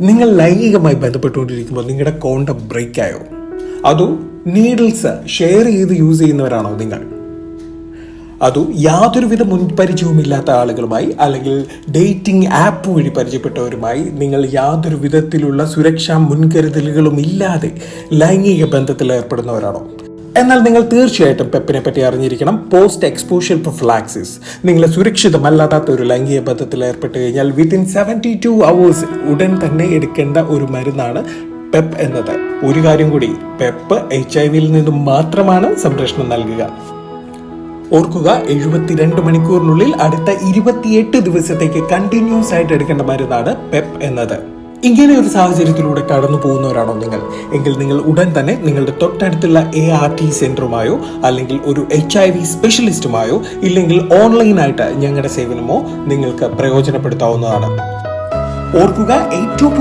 നിങ്ങൾ ലൈംഗികമായി ബന്ധപ്പെട്ടുകൊണ്ടിരിക്കുമ്പോൾ നിങ്ങളുടെ കോണ്ടം ബ്രേക്കായോ? അതോ നീഡിൽസ് ഷെയർ ചെയ്ത് യൂസ് ചെയ്യുന്നവരാണോ നിങ്ങൾ? അതോ യാതൊരുവിധ മുൻപരിചയവുമില്ലാത്ത ആളുകളുമായി അല്ലെങ്കിൽ ഡേറ്റിംഗ് ആപ്പ് വഴി പരിചയപ്പെട്ടവരുമായി നിങ്ങൾ യാതൊരു വിധത്തിലുള്ള സുരക്ഷാ മുൻകരുതലുകളും ഇല്ലാതെ ലൈംഗിക ബന്ധത്തിൽ ഏർപ്പെടുന്നവരാണോ? എന്നാൽ നിങ്ങൾ തീർച്ചയായിട്ടും പെപ്പിനെ പറ്റി അറിഞ്ഞിരിക്കണം. Post exposure prophylaxis. നിങ്ങൾ സുരക്ഷിതമല്ലാത്ത ഒരു ലൈംഗിക ബന്ധത്തിൽ ഏർപ്പെട്ട് കഴിഞ്ഞാൽ വിത്തിൻ 72 hours ഉടൻ തന്നെ എടുക്കേണ്ട ഒരു മരുന്നാണ് പെപ്പ് എന്നത്. ഒരു കാര്യം കൂടി, പെപ്പ് HIV നിന്നും മാത്രമാണ് സംരക്ഷണം നൽകുക. ഓർക്കുക, 72 മണിക്കൂറിനുള്ളിൽ അടുത്ത 28 ദിവസത്തേക്ക് കണ്ടിന്യൂസ് ആയിട്ട് എടുക്കേണ്ട മരുന്നാണ് പെപ്പ് എന്നത്. ഇങ്ങനെ ഒരു സാഹചര്യത്തിലൂടെ കടന്നു പോകുന്നവരാണോ നിങ്ങൾ? എങ്കിൽ നിങ്ങൾ ഉടൻ തന്നെ നിങ്ങളുടെ തൊട്ടടുത്തുള്ള ART സെന്ററുമായോ അല്ലെങ്കിൽ ഒരു HIV സ്പെഷ്യലിസ്റ്റുമായോ ഇല്ലെങ്കിൽ ഓൺലൈനായിട്ട് ഞങ്ങളുടെ സേവനമോ നിങ്ങൾക്ക് പ്രയോജനപ്പെടുത്താവുന്നതാണ്. ഓർക്കുക, ഏറ്റവും